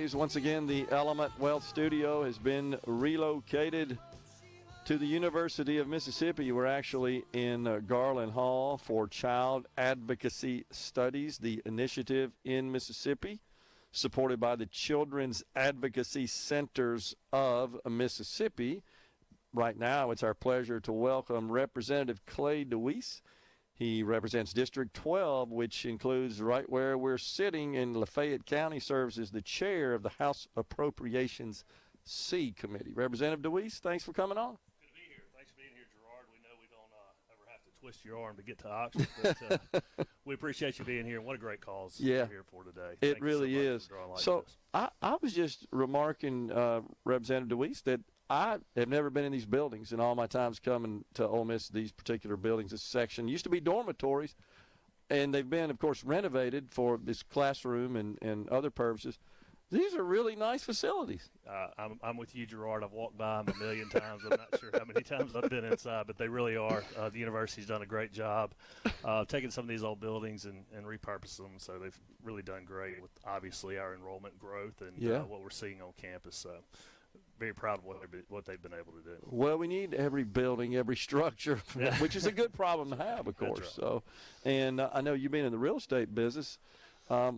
news. Once again, the Element Wealth Studio has been relocated to the University of Mississippi. We're actually in Garland Hall for Child Advocacy Studies, the initiative in Mississippi, supported by the Children's Advocacy Centers of Mississippi. Right now, it's our pleasure to welcome Representative Clay Deweese. He represents District 12, which includes right where we're sitting in Lafayette County, serves as the chair of the House Appropriations C Committee. Representative Deweese, thanks for coming on. Good to be here. Thanks for being here, Gerard. We know we don't ever have to twist your arm to get to Oxford, but we appreciate you being here. And what a great cause you're here for today. It really is. So I was just remarking, Representative Deweese, that I have never been in these buildings in all my times coming to Ole Miss. These particular buildings, this section used to be dormitories, and they've been, of course, renovated for this classroom and other purposes. These are really nice facilities. I'm with you, Gerard. I've walked by them a million times. I'm not sure how many times I've been inside, but they really are. The university's done a great job taking some of these old buildings and repurposing them, so they've really done great with, obviously, our enrollment growth and what we're seeing on campus. So very proud of what they've been able to do. Well, we need every building, every structure, which is a good problem to have, of course. Right. So, and I know you've been in the real estate business.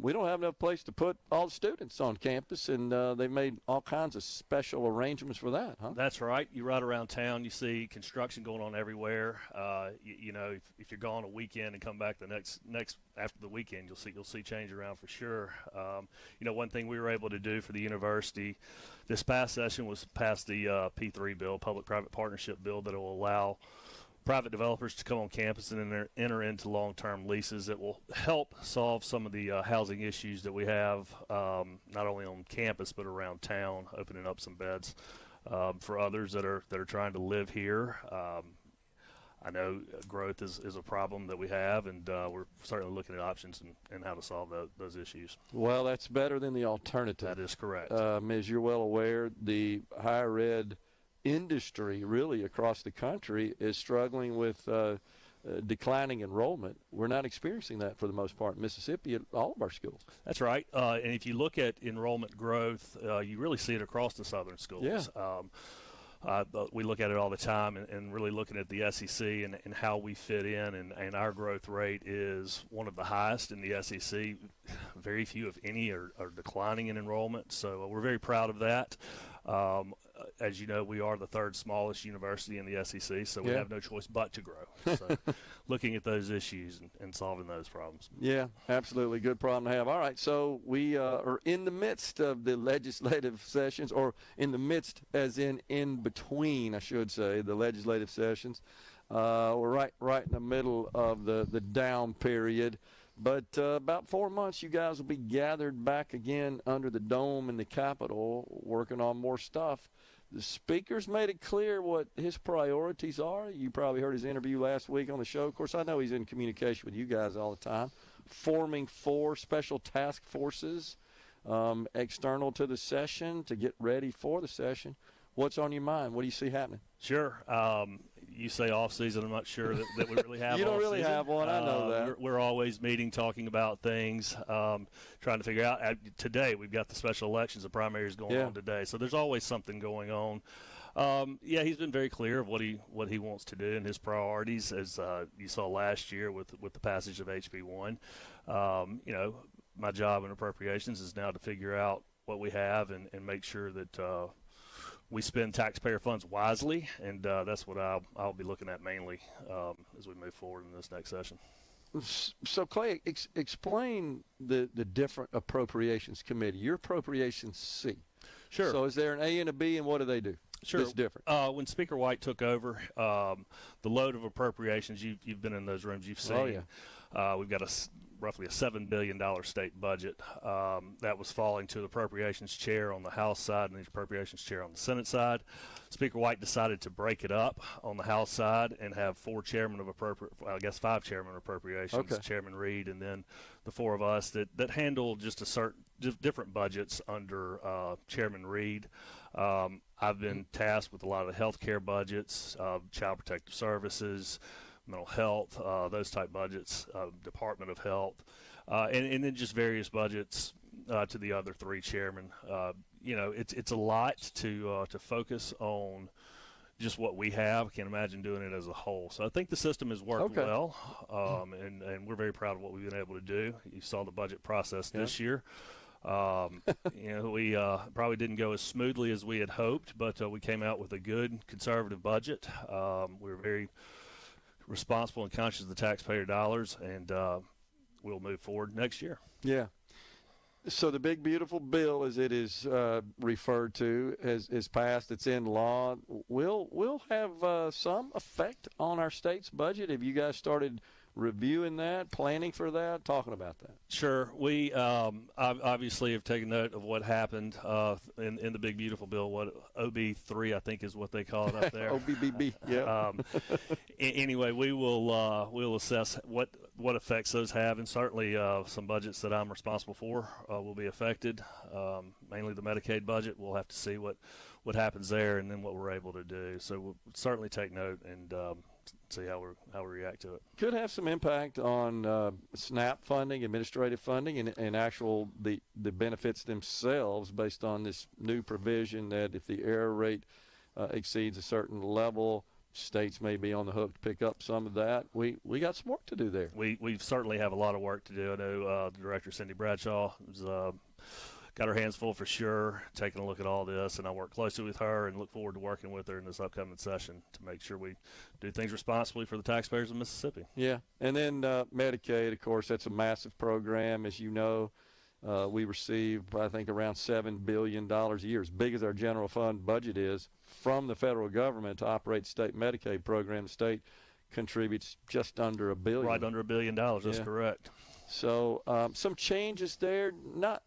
We don't have enough place to put all the students on campus, and they've made all kinds of special arrangements for that, huh? That's right. You ride around town, you see construction going on everywhere. You know, if you're gone a weekend and come back the next after the weekend, you'll see change around for sure. You know, one thing we were able to do for the university this past session was pass the P3 bill, public-private partnership bill, that will allow private developers to come on campus and enter into long-term leases that will help solve some of the housing issues that we have, not only on campus but around town, opening up some beds for others that are trying to live here. I know growth is a problem that we have, and we're certainly looking at options and how to solve those issues. Well, that's better than the alternative. That is correct. As you're well aware, the higher ed industry really across the country is struggling with declining enrollment. We're not experiencing that for the most part in Mississippi at all of our schools. That's right. And if you look at enrollment growth, you really see it across the southern schools. Yeah. We look at it all the time, and really looking at the SEC and how we fit in, and our growth rate is one of the highest in the SEC. Very few, if any, are declining in enrollment, so we're very proud of that. As you know, we are the third smallest university in the SEC, so we have no choice but to grow. So looking at those issues and solving those problems. Yeah, absolutely. Good problem to have. All right, so we are in the midst of the legislative sessions, or in the midst as in between, I should say, the legislative sessions. We're right in the middle of the down period. But about 4 months, you guys will be gathered back again under the dome in the Capitol, working on more stuff. The Speaker's made it clear what his priorities are. You probably heard his interview last week on the show. Of course, I know he's in communication with you guys all the time. Forming 4 special task forces external to the session to get ready for the session. What's on your mind? What do you see happening? Sure. You say off season. I'm not sure that we really have. You don't really have one. I know that. We're always meeting, talking about things, trying to figure out. Today we've got the special elections, the primaries going on today. So there's always something going on. He's been very clear of what he wants to do and his priorities, as you saw last year with the passage of HB1. You know, my job in appropriations is now to figure out what we have and make sure that we spend taxpayer funds wisely, and that's what I'll be looking at mainly as we move forward in this next session. So, Clay, explain the different appropriations committee. Your appropriations C. Sure. So is there an A and a B, and what do they do? Sure. That's different. When Speaker White took over, the load of appropriations, you've been in those rooms, you've seen. Oh, yeah. We've got roughly a $7 billion state budget. That was falling to the appropriations chair on the House side and the appropriations chair on the Senate side. Speaker White decided to break it up on the House side and have 5 chairmen of appropriations, okay. Chairman Reed, and then the 4 of us that handle just different budgets under Chairman Reed. I've been tasked with a lot of the health care budgets, child protective services, mental health, those type budgets, Department of Health, and then just various budgets to the other three chairmen. It's a lot to focus on just what we have. I can't imagine doing it as a whole. So I think the system has worked well, and we're very proud of what we've been able to do. You saw the budget process this year. We probably didn't go as smoothly as we had hoped, but we came out with a good conservative budget. We were very responsible and conscious of the taxpayer dollars, and we'll move forward next year. Yeah. So the big, beautiful bill, as it is referred to, is passed. It's in law. Will have some effect on our state's budget. Have you guys started reviewing that, planning for that, talking about that? Sure. We obviously have taken note of what happened in the big, beautiful bill. What OB3, I think, is what they call it up there. OBBB. Yeah. Anyway, we'll assess what effects those have, and certainly some budgets that I'm responsible for will be affected. Mainly the Medicaid budget. We'll have to see what happens there, and then what we're able to do. So we'll certainly take note and see how we react to it. Could have some impact on SNAP funding, administrative funding, and actual the benefits themselves based on this new provision that if the error rate exceeds a certain level, states may be on the hook to pick up some of that. We got some work to do there. We certainly have a lot of work to do. I know the director, Cindy Bradshaw, has got her hands full for sure, taking a look at all this, and I work closely with her and look forward to working with her in this upcoming session to make sure we do things responsibly for the taxpayers of Mississippi. Yeah, and then Medicaid, of course, that's a massive program. As you know, we receive, I think, around $7 billion a year, as big as our general fund budget is, from the federal government to operate the state Medicaid program. The state contributes just under $1 billion. Right under $1 billion, that's correct. So some changes there,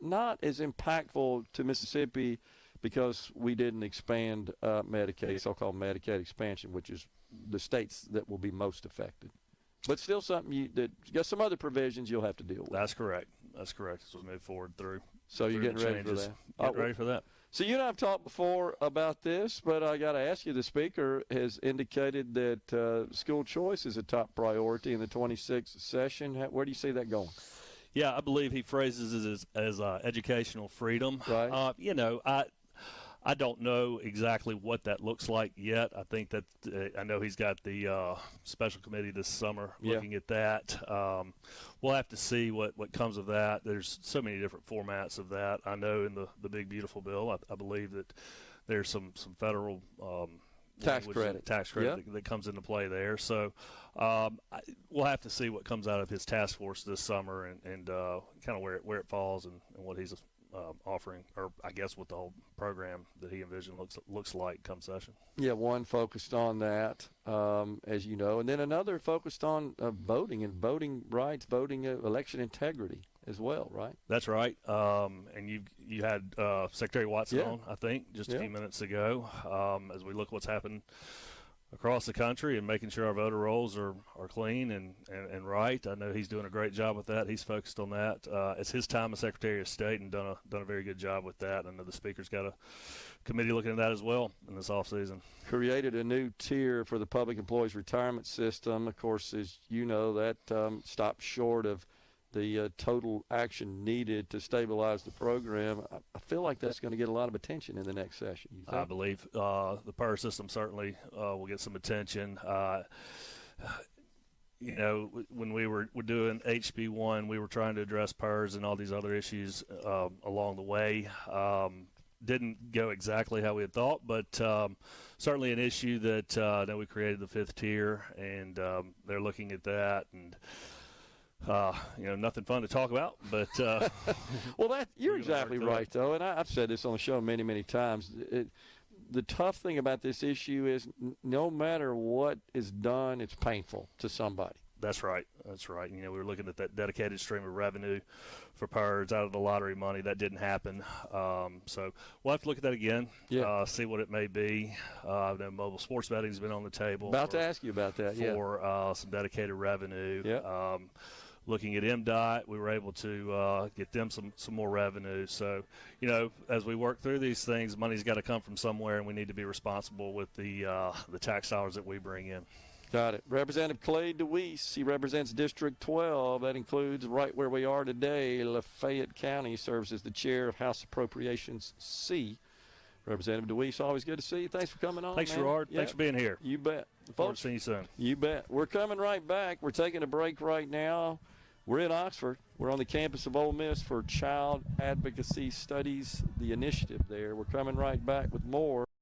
not as impactful to Mississippi because we didn't expand Medicaid, so-called Medicaid expansion, which is the states that will be most affected. But still something you got some other provisions you'll have to deal with. That's correct. As we move forward through. So you're getting ready for that. Getting ready for that. So you and I have talked before about this, but I got to ask you, the speaker has indicated that school choice is a top priority in the 26th session. Where do you see that going? Yeah, I believe he phrases it as educational freedom. Right. I don't know exactly what that looks like yet. I think that I know he's got the special committee this summer looking at that. We'll have to see what comes of that. There's so many different formats of that. I know in the big, beautiful bill, I believe that there's some federal tax credit that comes into play there. So we'll have to see what comes out of his task force this summer and kind of where it falls and what he's offering, or I guess what the whole program that he envisioned looks like come session. Yeah, one focused on that, as you know, and then another focused on voting and voting rights, voting election integrity as well, right? That's right. And you had Secretary Watson on, I think, just a few minutes ago, as we look what's happened across the country and making sure our voter rolls are clean and right. I know he's doing a great job with that. He's focused on that. It's his time as Secretary of State and done a very good job with that. I know the Speaker's got a committee looking at that as well in this offseason. Created a new tier for the public employees retirement system. Of course, as you know, that stopped short of the total action needed to stabilize the program. I feel like that's going to get a lot of attention in the next session. You think? I believe the PERS system certainly will get some attention. When we were doing HB1, we were trying to address PERS and all these other issues along the way. Didn't go exactly how we had thought, but certainly an issue that we created the fifth tier, and they're looking at that and. Nothing fun to talk about, but well, you're exactly right, though, and I've said this on the show many, many times. The tough thing about this issue is no matter what is done, it's painful to somebody. That's right. We were looking at that dedicated stream of revenue for PERS out of the lottery money. That didn't happen. So we'll have to look at that again, see what it may be. I know mobile sports betting has been on the table. About to ask you about that, for some dedicated revenue. Yeah. Looking at MDOT, we were able to get them some more revenue. So, as we work through these things, money's got to come from somewhere, and we need to be responsible with the tax dollars that we bring in. Got it. Representative Clay Deweese, he represents District 12. That includes right where we are today, Lafayette County, serves as the chair of House Appropriations C. Representative Deweese, always good to see you. Thanks for coming on. Thanks, man. Gerard. Yeah. Thanks for being here. You bet. Look forward Folks, to seeing you soon. you bet. We're coming right back. We're taking a break right now. We're in Oxford. We're on the campus of Ole Miss for Child Advocacy Studies, the initiative there. We're coming right back with more.